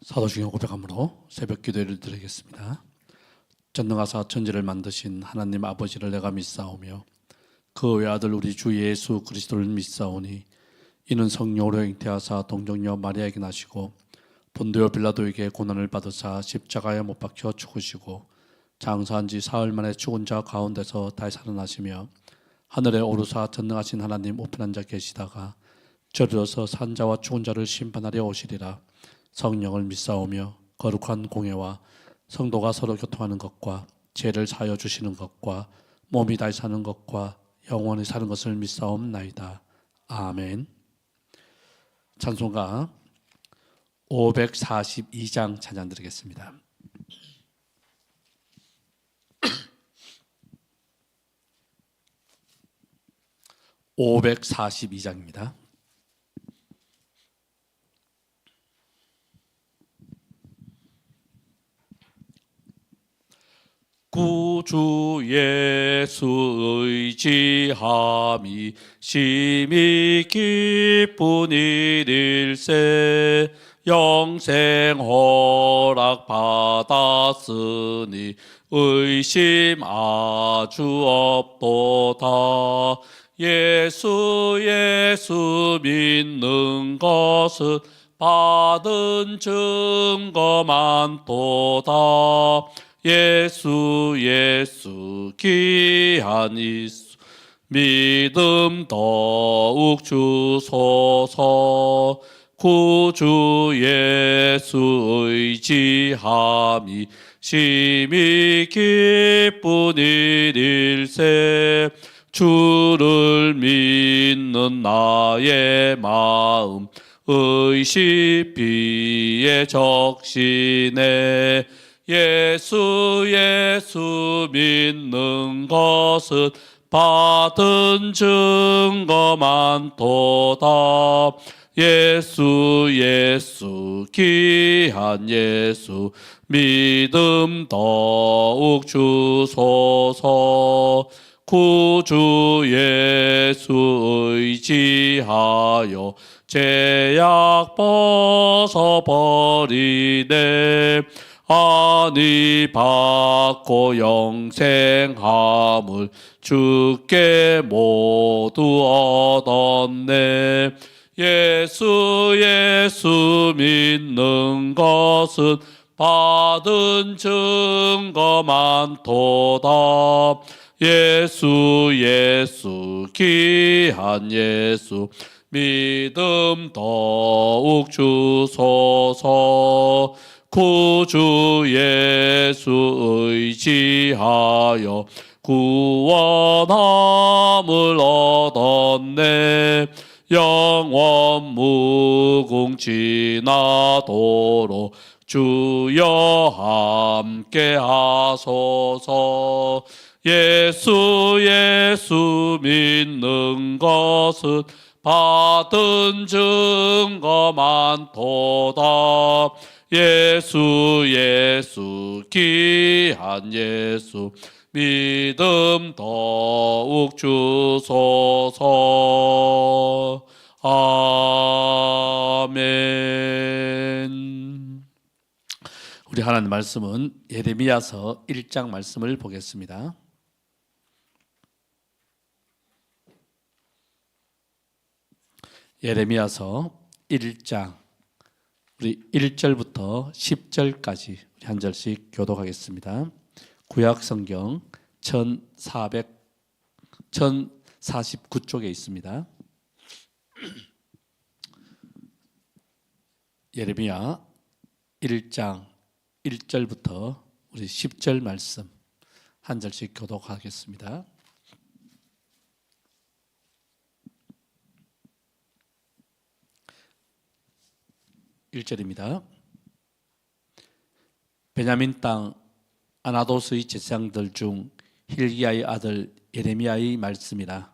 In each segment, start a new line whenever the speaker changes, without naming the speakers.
사도행전 고백함으로 새벽 기도를 드리겠습니다. 전능하사 천지를 만드신 하나님 아버지를 내가 믿사오며 그 외아들 우리 주 예수 그리스도를 믿사오니 이는 성령으로 잉태하사 동정녀 마리아에게 나시고 본디오 빌라도에게 고난을 받으사 십자가에 못 박혀 죽으시고 장사한 지 사흘 만에 죽은 자 가운데서 다시 살아나시며 하늘에 오르사 전능하신 하나님 우편한 자 계시다가 저리로서 산 자와 죽은 자를 심판하려 오시리라. 성령을 믿사오며 거룩한 공예와 성도가 서로 교통하는 것과 죄를 사하여 주시는 것과 몸이 다시 사는 것과 영원히 사는 것을 믿사옵나이다. 아멘. 찬송가 542장 찬양 드리겠습니다. (542장입니다) 구주 예수 의지함이 심히 기쁜 일일세. 영생 허락 받았으니 의심 아주 없도다. 예수 믿는 것은 받은 증거 많도다. 예수 귀한 이수 믿음 더욱 주소서. 구주 예수 의지함이 심히 기쁜 일일세. 주를 믿는 나의 마음 의심 비에 적시네. 예수 믿는 것은 받은 증거 많도다. 예수 귀한 예수 믿음 더욱 주소서. 구주 예수 의지하여 죄악 벗어버리네. 아니 받고 영생함을 주께 모두 얻었네. 예수 믿는 것은 받은 증거 많도다. 예수 귀한 예수 믿음 더욱 주소서. 구주 예수 의지하여 구원함을 얻었네. 영원 무궁지나도록 주여 함께 하소서. 예수 믿는 것은 받은 증거 많도다. 예수 귀한 예수 믿음 더욱 주소서. 아멘. 우리 하나님 말씀은 예레미야서 1장 말씀을 보겠습니다. 예레미야서 1장 우리 1절부터 10절까지 우리 한 절씩 교독하겠습니다. 구약 성경 1049쪽에 있습니다. 예레미야 1장 1절부터 우리 10절 말씀 한 절씩 교독하겠습니다. (1절입니다) 베냐민 땅 아나도스의 제사장들 중 힐기야의 아들 예레미야의 말이니라.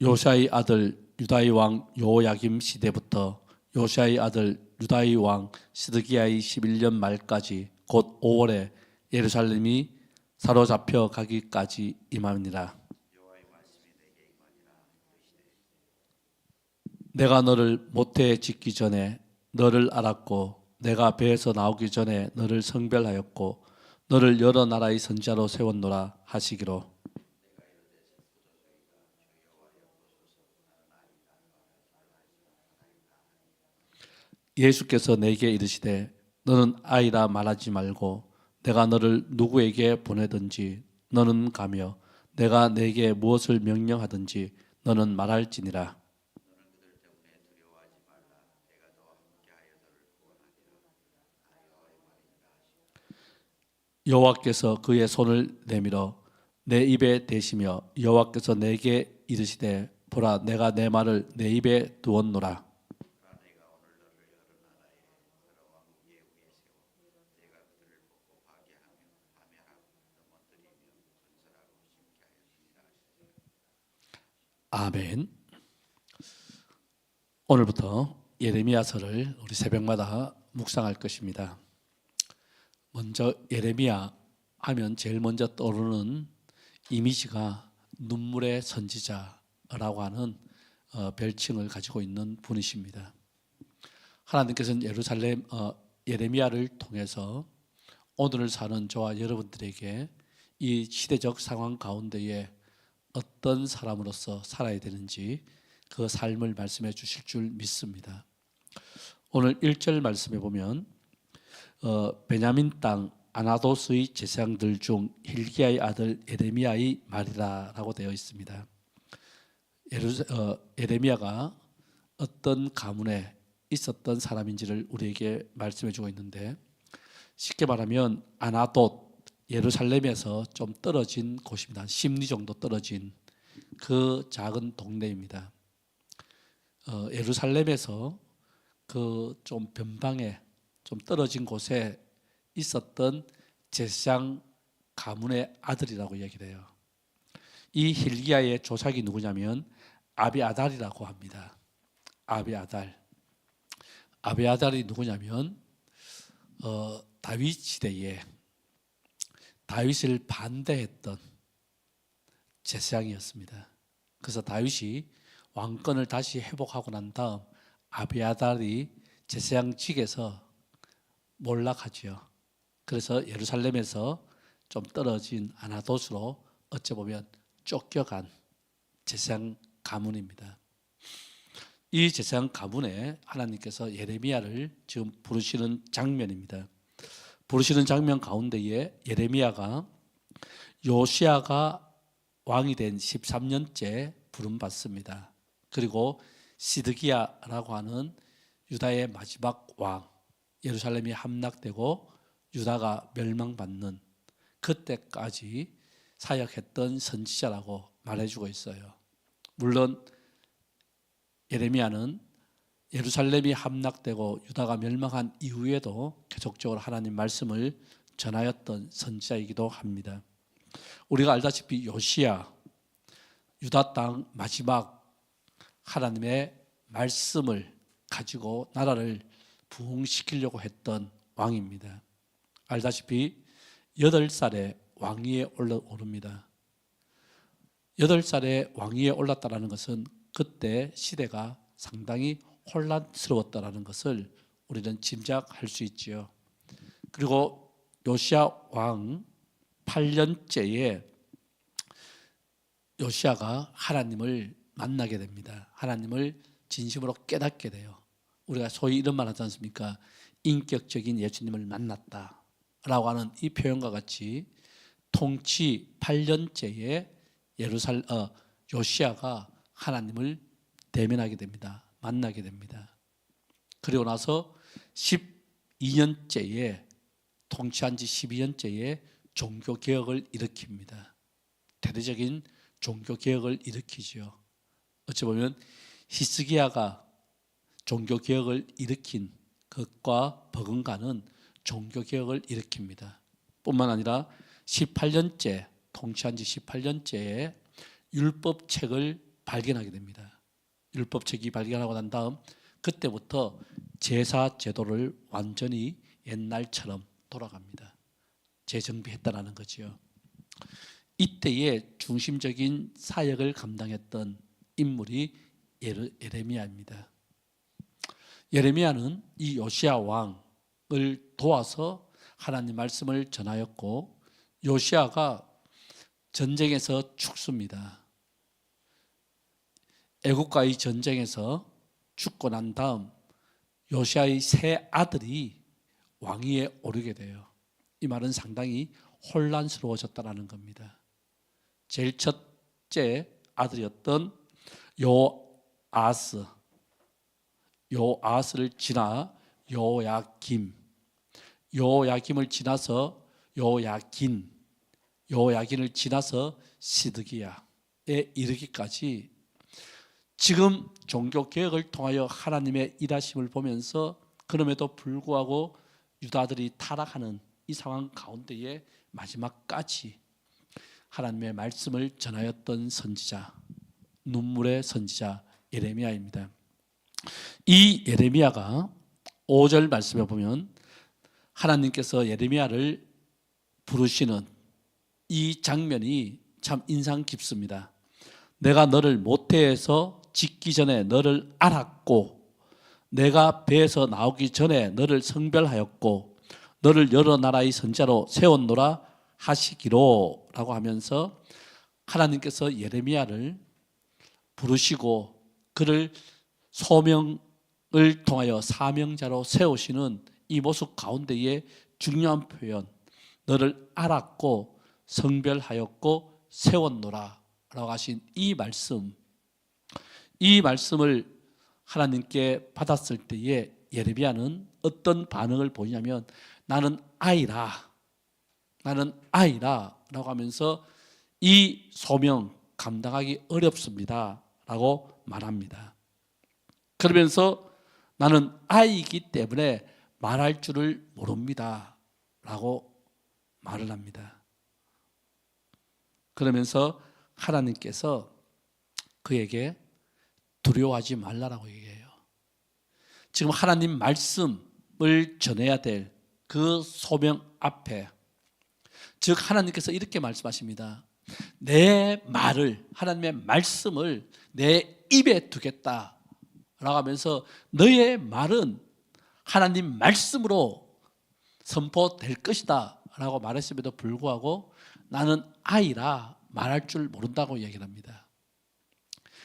요시아의 아들 유다의 왕 요야김 시대부터 요시아의 아들 유다의 왕 시드기야의 11년 말까지 곧 5월에 예루살렘이 사로잡혀 가기까지 임하니라. 내가 너를 모태에 짓기 전에 너를 알았고 내가 배에서 나오기 전에 너를 성별하였고 너를 여러 나라의 선지자로 세웠노라 하시기로. 예수께서 내게 이르시되 너는 아이라 말하지 말고 내가 너를 누구에게 보내든지 너는 가며 내가 내게 무엇을 명령하든지 너는 말할지니라. 여호와께서 그의 손을 내밀어 내 입에 대시며 여호와께서 내게 이르시되 보라 내가 내 말을 내 입에 두었노라. 아멘. 오늘부터 예레미야서를 우리 새벽마다 묵상할 것입니다. 먼저 예레미야 하면 제일 먼저 떠오르는 이미지가 눈물의 선지자라고 하는 별칭을 가지고 있는 분이십니다. 하나님께서는 예레미야를 통해서 오늘을 사는 저와 여러분들에게 이 시대적 상황 가운데에 어떤 사람으로서 살아야 되는지 그 삶을 말씀해 주실 줄 믿습니다. 오늘 1절 말씀에 보면 베냐민 땅 아나도스의 제사장들 중 hil기야의 아들 예레미야의 말이라 라고 되어 있습니다. 예레미야가 어떤 가문에 있었던 사람인지를 우리에게 말씀해 주고 있는데, 쉽게 말하면 아나돗, 예루살렘에서 좀 떨어진 곳입니다. 10리 정도 떨어진 그 작은 동네입니다. 예루살렘에서 그 좀 변방에 좀 떨어진 곳에 있었던 제사장 가문의 아들이라고 얘기를 해요. 이 hil기야의 조상이 누구냐면 아비아달이라고 합니다. 아비아달이 누구냐면 다윗 시대에 다윗을 반대했던 제사장이었습니다. 그래서 다윗이 왕권을 다시 회복하고 난 다음 아비아달이 제사장직에서 몰락하죠. 그래서 예루살렘에서 좀 떨어진 아나돗으로 어찌 보면 쫓겨간 제사장 가문입니다. 이 제사장 가문에 하나님께서 예레미야를 지금 부르시는 장면입니다. 부르시는 장면 가운데에 예레미야가 요시야가 왕이 된 13년째 부름받습니다. 그리고 시드기야라고 하는 유다의 마지막 왕, 예루살렘이 함락되고 유다가 멸망받는 그때까지 사역했던 선지자라고 말해주고 있어요. 물론 예레미야는 예루살렘이 함락되고 유다가 멸망한 이후에도 계속적으로 하나님 말씀을 전하였던 선지자이기도 합니다. 우리가 알다시피 요시야, 유다 땅 마지막 하나님의 말씀을 가지고 나라를 부흥시키려고 했던 왕입니다. 알다시피 8살에 왕위에 오릅니다. 8살에 왕위에 올랐다는 것은 그때 시대가 상당히 혼란스러웠다는 것을 우리는 짐작할 수 있지요. 그리고 요시야 왕 8년째에 요시야가 하나님을 만나게 됩니다. 하나님을 진심으로 깨닫게 돼요. 우리가 소위 이런 말 하지 않습니까? 인격적인 예수님을 만났다라고 하는 이 표현과 같이 통치 8년째에 요시야가 하나님을 대면하게 됩니다. 만나게 됩니다. 그리고 나서 12년째에 통치한 지 12년째에 종교개혁을 일으킵니다. 대대적인 종교개혁을 일으키죠. 어찌 보면 히스기야가 종교개혁을 일으킨 것과 버금가는 종교개혁을 일으킵니다. 뿐만 아니라 18년째, 통치한 지 18년째에 율법책을 발견하게 됩니다. 율법책이 발견하고 난 다음 그때부터 제사 제도를 완전히 옛날처럼 돌아갑니다. 재정비했다라는 거죠. 이때의 중심적인 사역을 감당했던 인물이 예레미야입니다. 예레미야는 이 요시야 왕을 도와서 하나님 말씀을 전하였고, 요시야가 전쟁에서 죽습니다. 애국과의 전쟁에서 죽고 난 다음 요시야의 세 아들이 왕위에 오르게 돼요. 이 말은 상당히 혼란스러워졌다는 겁니다. 제일 첫째 아들이었던 요아스를 지나 요야김을 지나서 요야긴을 지나서 시드기야에 이르기까지 지금 종교개혁을 통하여 하나님의 일하심을 보면서 그럼에도 불구하고 유다들이 타락하는 이 상황 가운데에 마지막까지 하나님의 말씀을 전하였던 선지자, 눈물의 선지자 예레미야입니다. 이 예레미야가 5절 말씀에 보면 하나님께서 예레미야를 부르시는 이 장면이 참 인상 깊습니다. 내가 너를 모태에서 짓기 전에 너를 알았고, 내가 배에서 나오기 전에 너를 성별하였고, 너를 여러 나라의 선지자로 세웠노라 하시기로 라고 하면서 하나님께서 예레미야를 부르시고 그를 소명을 통하여 사명자로 세우시는 이 모습 가운데에 중요한 표현, 너를 알았고 성별하였고 세웠노라 라고 하신 이 말씀을 하나님께 받았을 때에 예레미야는 어떤 반응을 보이냐면 나는 아이라 라고 하면서 이 소명 감당하기 어렵습니다 라고 말합니다. 그러면서 나는 아이이기 때문에 말할 줄을 모릅니다 라고 말을 합니다. 그러면서 하나님께서 그에게 두려워하지 말라라고 얘기해요. 지금 하나님 말씀을 전해야 될 그 소명 앞에, 즉 하나님께서 이렇게 말씀하십니다. 내 말을, 하나님의 말씀을 내 입에 두겠다 라고 하면서 너의 말은 하나님 말씀으로 선포될 것이다 라고 말했음에도 불구하고 나는 아이라 말할 줄 모른다고 얘기를 합니다.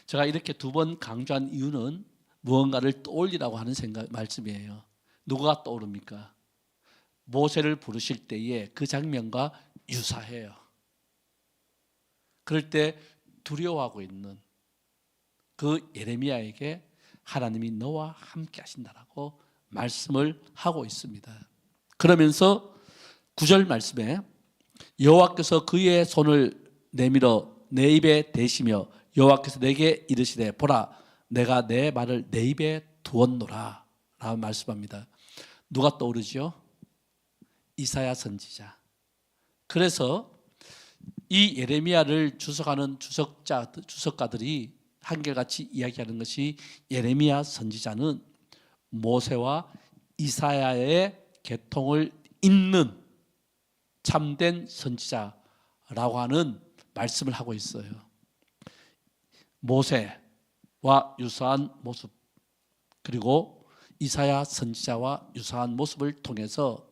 제가 이렇게 두 번 강조한 이유는 무언가를 떠올리라고 하는 말씀이에요. 누가 떠오릅니까? 모세를 부르실 때에 그 장면과 유사해요. 그럴 때 두려워하고 있는 그 예레미야에게 하나님이 너와 함께 하신다라고 말씀을 하고 있습니다. 그러면서 9절 말씀에 여호와께서 그의 손을 내밀어 내 입에 대시며 여호와께서 내게 이르시되 보라 내가 내 말을 내 입에 두었노라 라고 말씀합니다. 누가 떠오르죠? 이사야 선지자. 그래서 이 예레미야를 주석하는 주석가들이 한결같이 이야기하는 것이 예레미야 선지자는 모세와 이사야의 계통을 잇는 참된 선지자라고 하는 말씀을 하고 있어요. 모세와 유사한 모습, 그리고 이사야 선지자와 유사한 모습을 통해서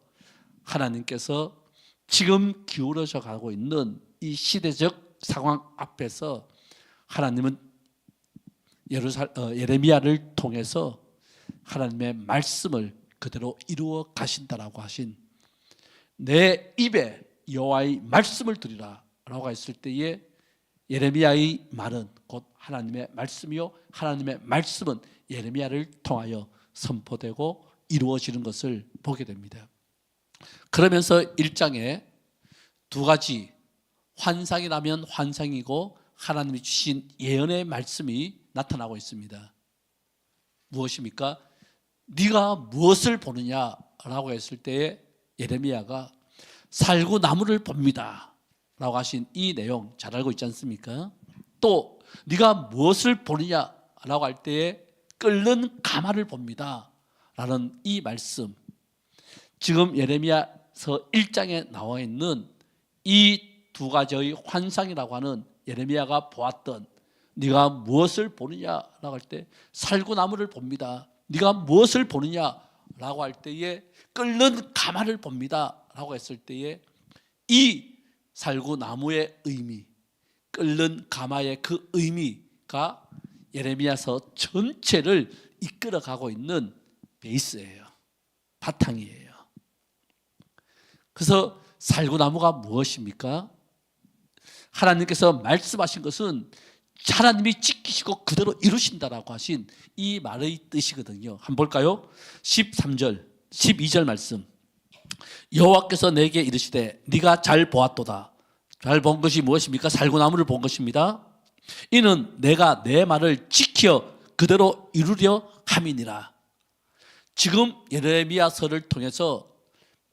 하나님께서 지금 기울어져 가고 있는 이 시대적 상황 앞에서 하나님은 예레미야를 통해서 하나님의 말씀을 그대로 이루어 가신다라고 하신 내 입에 여호와의 말씀을 드리라 라고 했을 때에 예레미야의 말은 곧 하나님의 말씀이요 하나님의 말씀은 예레미야를 통하여 선포되고 이루어지는 것을 보게 됩니다. 그러면서 1장에 두 가지 환상이라면 환상이고 하나님이 주신 예언의 말씀이 나타나고 있습니다. 무엇입니까? 네가 무엇을 보느냐라고 했을 때에 예레미야가 살구나무를 봅니다 라고 하신 이 내용 잘 알고 있지 않습니까? 또 네가 무엇을 보느냐라고 할 때에 끓는 가마를 봅니다 라는 이 말씀, 지금 예레미야서 1장에 나와 있는 이 두 가지의 환상이라고 하는 예레미야가 보았던 네가 무엇을 보느냐라고 할 때 살구나무를 봅니다. 네가 무엇을 보느냐라고 할 때에 끓는 가마를 봅니다라고 했을 때에 이 살구나무의 의미, 끓는 가마의 그 의미가 예레미야서 전체를 이끌어가고 있는 베이스예요. 바탕이에요. 그래서 살구나무가 무엇입니까? 하나님께서 말씀하신 것은 하나님이 지키시고 그대로 이루신다라고 하신 이 말의 뜻이거든요. 한번 볼까요? 13절, 12절 말씀. 여호와께서 내게 이르시되 네가 잘 보았도다. 잘 본 것이 무엇입니까? 살구나무를 본 것입니다. 이는 내가 내 말을 지켜 그대로 이루려 함이니라. 지금 예레미야서를 통해서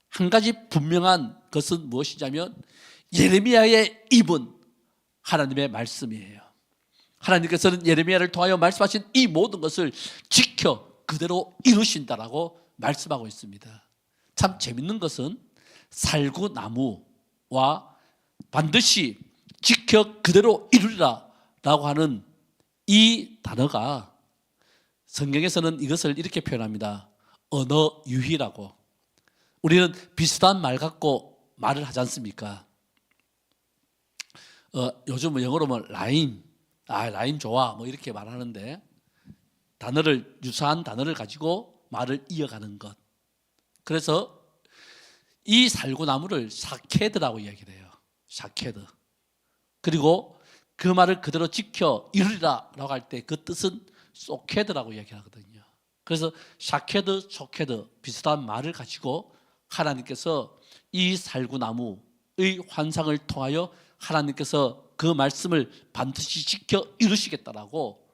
한 가지 분명한 것은 무엇이냐면 예레미야의 입은 하나님의 말씀이에요. 하나님께서는 예레미야를 통하여 말씀하신 이 모든 것을 지켜 그대로 이루신다라고 말씀하고 있습니다. 참 재밌는 것은 살구나무와 반드시 지켜 그대로 이루리라 라고 하는 이 단어가 성경에서는 이것을 이렇게 표현합니다. 언어유희라고. 우리는 비슷한 말 갖고 말을 하지 않습니까? 요즘 영어로 뭐 라임, 라임 좋아 뭐 이렇게 말하는데 단어를 유사한 단어를 가지고 말을 이어가는 것. 그래서 이 살구나무를 샤케드라고 이야기를 해요. 샤케드. 그리고 그 말을 그대로 지켜 이루리라 라고 할 때 그 뜻은 소케드라고 이야기하거든요. 그래서 샤케드, 소케드 비슷한 말을 가지고 하나님께서 이 살구나무의 환상을 통하여 하나님께서 그 말씀을 반드시 지켜 이루시겠다라고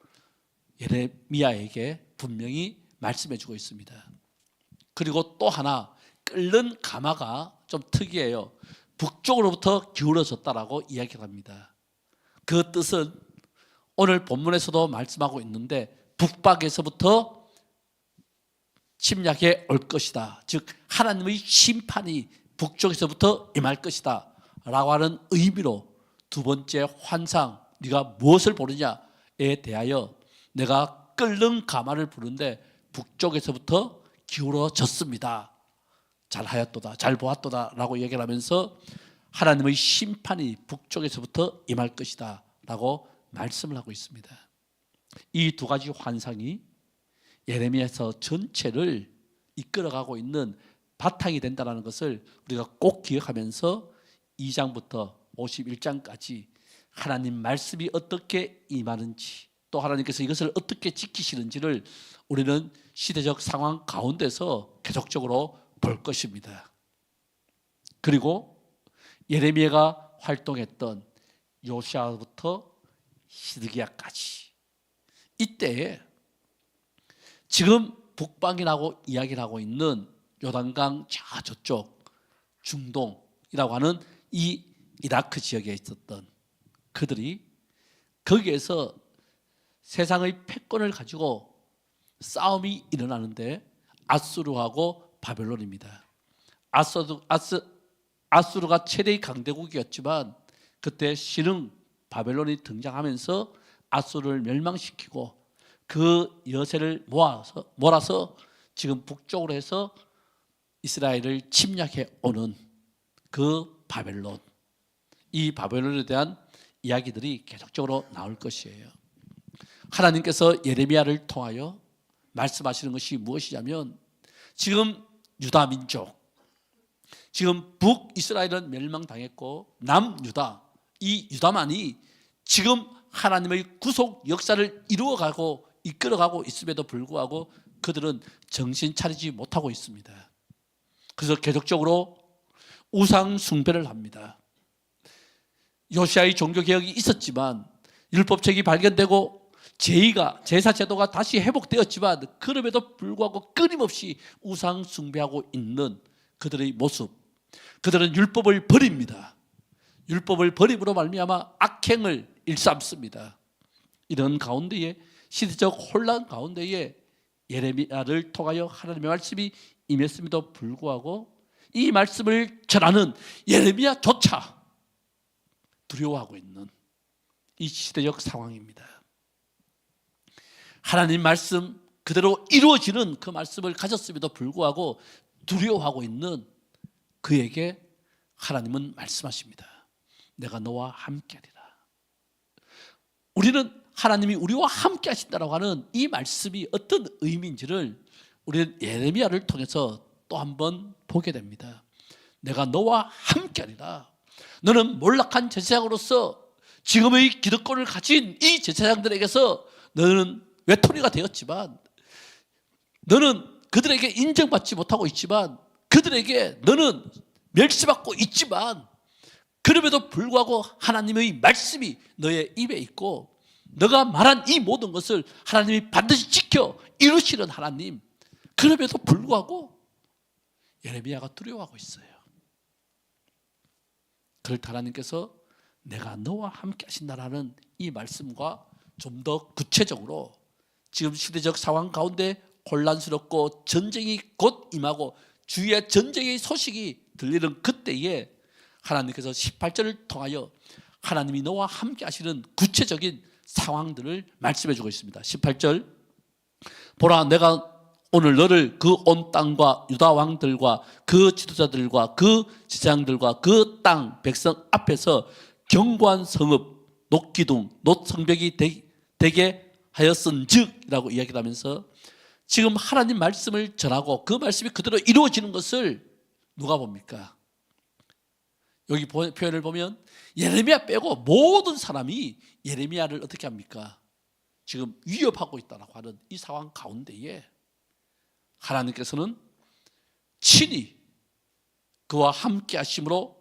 예레미야에게 분명히 말씀해 주고 있습니다. 그리고 또 하나 끓는 가마가 좀 특이해요. 북쪽으로부터 기울어졌다라고 이야기를 합니다. 그 뜻은 오늘 본문에서도 말씀하고 있는데 북박에서부터 침략해 올 것이다. 즉 하나님의 심판이 북쪽에서부터 임할 것이다 라고 하는 의미로 두 번째 환상, 네가 무엇을 보느냐에 대하여 내가 끓는 가마를 부르는데 북쪽에서부터 기울어졌습니다. 잘하였도다, 잘 보았도다 라고 얘기를 하면서 하나님의 심판이 북쪽에서부터 임할 것이다 라고 말씀을 하고 있습니다. 이 두 가지 환상이 예레미야서 전체를 이끌어가고 있는 바탕이 된다는 것을 우리가 꼭 기억하면서 2장부터 51장까지 하나님 말씀이 어떻게 임하는지 또 하나님께서 이것을 어떻게 지키시는지를 우리는 시대적 상황 가운데서 계속적으로 볼 것입니다. 그리고 예레미야가 활동했던 요시아부터 시드기야까지 이때에 지금 북방이라고 이야기를 하고 있는 요단강 저쪽 중동이라고 하는 이 이라크 지역에 있었던 그들이 거기에서 세상의 패권을 가지고 싸움이 일어나는데 아수르하고 바벨론입니다. 아수르가 최대의 강대국이었지만 그때 신흥 바벨론이 등장하면서 아수르를 멸망시키고 그 여세를 몰아서 지금 북쪽으로 해서 이스라엘을 침략해 오는 그 바벨론, 이 바벨론에 대한 이야기들이 계속적으로 나올 것이에요. 하나님께서 예레미야를 통하여 말씀하시는 것이 무엇이냐면 지금 유다 민족, 지금 북이스라엘은 멸망당했고 남유다, 이 유다만이 지금 하나님의 구속 역사를 이루어가고 이끌어가고 있음에도 불구하고 그들은 정신 차리지 못하고 있습니다. 그래서 계속적으로 우상 숭배를 합니다. 요시아의 종교개혁이 있었지만 율법책이 발견되고 제사 제도가 다시 회복되었지만 그럼에도 불구하고 끊임없이 우상 숭배하고 있는 그들의 모습, 그들은 율법을 버립니다. 율법을 버림으로 말미암아 악행을 일삼습니다. 이런 가운데에 시대적 혼란 가운데에 예레미야를 통하여 하나님의 말씀이 임했음에도 불구하고 이 말씀을 전하는 예레미야조차 두려워하고 있는 이 시대적 상황입니다. 하나님 말씀 그대로 이루어지는 그 말씀을 가졌음에도 불구하고 두려워하고 있는 그에게 하나님은 말씀하십니다. 내가 너와 함께하리라. 우리는 하나님이 우리와 함께 하신다라고 하는 이 말씀이 어떤 의미인지를 우리는 예레미야를 통해서 또 한 번 보게 됩니다. 내가 너와 함께하리라. 너는 몰락한 제사장으로서 지금의 기득권을 가진 이 제사장들에게서 너는 외톨이가 되었지만, 너는 그들에게 인정받지 못하고 있지만, 그들에게 너는 멸시받고 있지만, 그럼에도 불구하고 하나님의 말씀이 너의 입에 있고 너가 말한 이 모든 것을 하나님이 반드시 지켜 이루시는 하나님, 그럼에도 불구하고 예레미야가 두려워하고 있어요. 그럴 때 하나님께서 내가 너와 함께 하신다라는 이 말씀과 좀 더 구체적으로 지금 시대적 상황 가운데 혼란스럽고 전쟁이 곧 임하고 주위에 전쟁의 소식이 들리는 그때에 하나님께서 18절을 통하여 하나님이 너와 함께 하시는 구체적인 상황들을 말씀해 주고 있습니다. 18절, 보라 내가 오늘 너를 그 온 땅과 유다 왕들과 그 지도자들과 그 제사장들과 그 땅 백성 앞에서 견고한 성읍 놋기둥 놋성벽이 되게 하였은즉이라고 이야기를 하면서 지금 하나님 말씀을 전하고 그 말씀이 그대로 이루어지는 것을 누가 봅니까? 여기 표현을 보면 예레미야 빼고 모든 사람이 예레미야를 어떻게 합니까? 지금 위협하고 있다고 하는 이 상황 가운데에 하나님께서는 친히 그와 함께 하심으로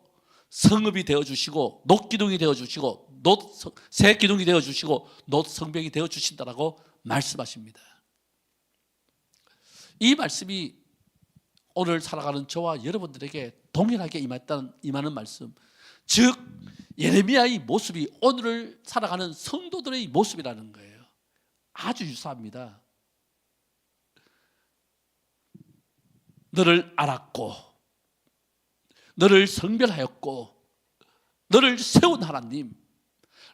성읍이 되어주시고 놋기둥이 되어주시고 새 기둥이 되어주시고 놋성벽이 되어주신다라고 말씀하십니다. 이 말씀이 오늘 살아가는 저와 여러분들에게 동일하게 임하는 말씀, 즉 예레미야의 모습이 오늘을 살아가는 성도들의 모습이라는 거예요. 아주 유사합니다. 너를 알았고 너를 성별하였고 너를 세운 하나님.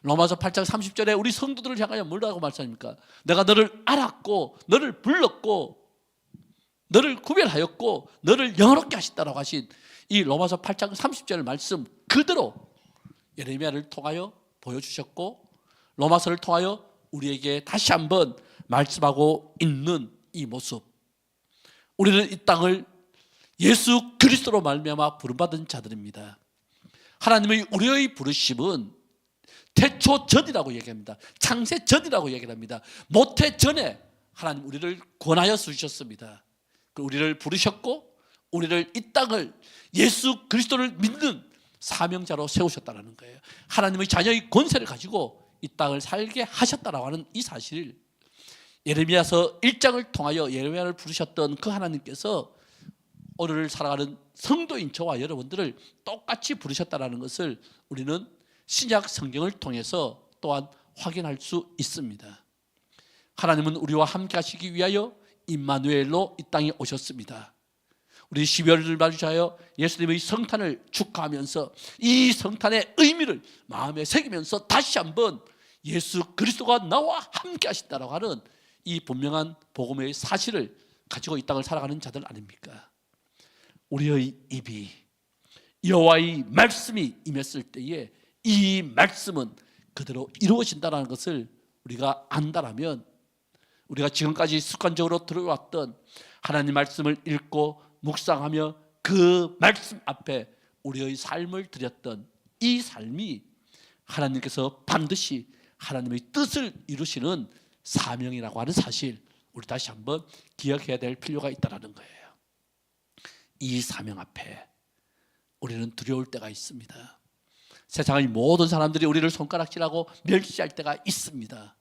로마서 8장 30절에 우리 성도들을 향하여 뭐라고 말씀합니까? 내가 너를 알았고 너를 불렀고 너를 구별하였고 너를 영화롭게 하신다라고 하신 이 로마서 8장 30절 말씀 그대로 예레미야를 통하여 보여주셨고 로마서를 통하여 우리에게 다시 한번 말씀하고 있는 이 모습, 우리는 이 땅을 예수 그리스도로 말미암아 부름받은 자들입니다. 하나님의 우리의 부르심은 태초 전이라고 얘기합니다. 창세 전이라고 얘기를 합니다. 모태 전에 하나님 우리를 권하여 주셨습니다. 우리를 부르셨고 우리를 이 땅을 예수 그리스도를 믿는 사명자로 세우셨다는 거예요. 하나님의 자녀의 권세를 가지고 이 땅을 살게 하셨다라고 하는 이 사실, 예레미야서 1장을 통하여 예레미야를 부르셨던 그 하나님께서 오늘 살아가는 성도인 저와 여러분들을 똑같이 부르셨다는 것을 우리는 신약 성경을 통해서 또한 확인할 수 있습니다. 하나님은 우리와 함께 하시기 위하여 임마누엘로 이 땅에 오셨습니다. 우리 12월을 맞이하여 예수님의 성탄을 축하하면서 이 성탄의 의미를 마음에 새기면서 다시 한번 예수 그리스도가 나와 함께 하신다라고 하는 이 분명한 복음의 사실을 가지고 이 땅을 살아가는 자들 아닙니까? 우리의 입이 여호와의 말씀이 임했을 때에 이 말씀은 그대로 이루어진다는 것을 우리가 안다라면, 우리가 지금까지 습관적으로 들어왔던 하나님 말씀을 읽고 묵상하며 그 말씀 앞에 우리의 삶을 드렸던 이 삶이 하나님께서 반드시 하나님의 뜻을 이루시는 사명이라고 하는 사실, 우리 다시 한번 기억해야 될 필요가 있다는 거예요. 이 사명 앞에 우리는 두려울 때가 있습니다. 세상의 모든 사람들이 우리를 손가락질하고 멸시할 때가 있습니다.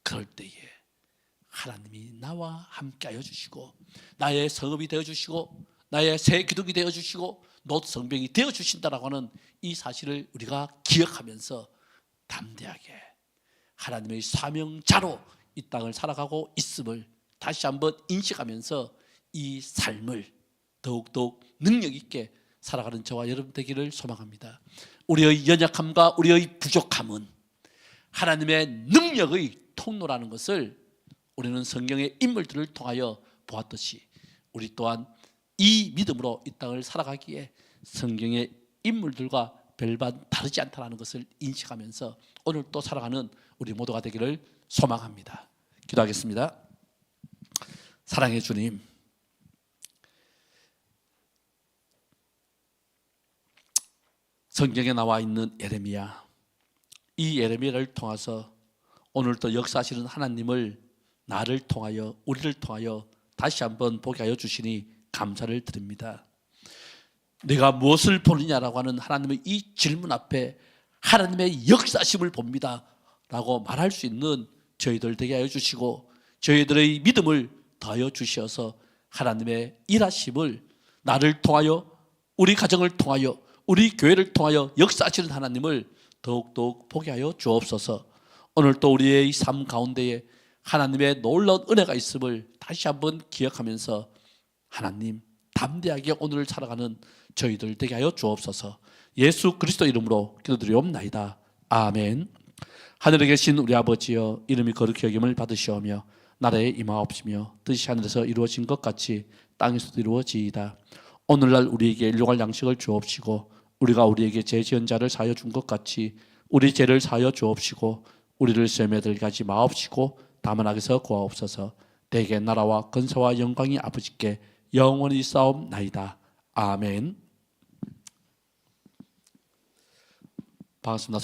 그럴 때에 하나님이 나와 함께하여 주시고 나의 성읍이 되어주시고 나의 새 기둥이 되어주시고 놋성벽이 되어주신다라고 하는 이 사실을 우리가 기억하면서 담대하게 하나님의 사명자로 이 땅을 살아가고 있음을 다시 한번 인식하면서 이 삶을 더욱더욱 능력 있게 살아가는 저와 여러분 되기를 소망합니다. 우리의 연약함과 우리의 부족함은 하나님의 능력의 통로라는 것을 우리는 성경의 인물들을 통하여 보았듯이 우리 또한 이 믿음으로 이 땅을 살아가기에 성경의 인물들과 별반 다르지 않다는 것을 인식하면서 오늘 또 살아가는 우리 모두가 되기를 소망합니다. 기도하겠습니다. 사랑의 주님, 성경에 나와 있는 예레미야, 이 예레미야를 통해서 오늘도 역사하시는 하나님을 나를 통하여 우리를 통하여 다시 한번 보게 하여 주시니 감사를 드립니다. 내가 무엇을 보느냐라고 하는 하나님의 이 질문 앞에 하나님의 역사심을 봅니다 라고 말할 수 있는 저희들 되게 하여 주시고 저희들의 믿음을 더하여 주셔서 하나님의 일하심을 나를 통하여 우리 가정을 통하여 우리 교회를 통하여 역사하시는 하나님을 더욱더욱 보게 하여 주옵소서. 오늘 또 우리의 삶 가운데에 하나님의 놀라운 은혜가 있음을 다시 한번 기억하면서 하나님 담대하게 오늘을 살아가는 저희들 되게 하여 주옵소서. 예수 그리스도 이름으로 기도드리옵나이다. 아멘. 하늘에 계신 우리 아버지여, 이름이 거룩히 여김을 받으시오며 나라에 임하옵시며 뜻이 하늘에서 이루어진 것 같이 땅에서도 이루어지이다. 오늘날 우리에게 일용할 양식을 주옵시고 우리가 우리에게 죄 지은 자를 사하여 준 것 같이 우리 죄를 사하여 주옵시고 우리를 시험에 들게 하지 마옵시고 다만 악에서 구하옵소서. 대개 나라와 권세와 영광이 아버지께 영원히 싸움나이다. 아멘. 반갑습니다.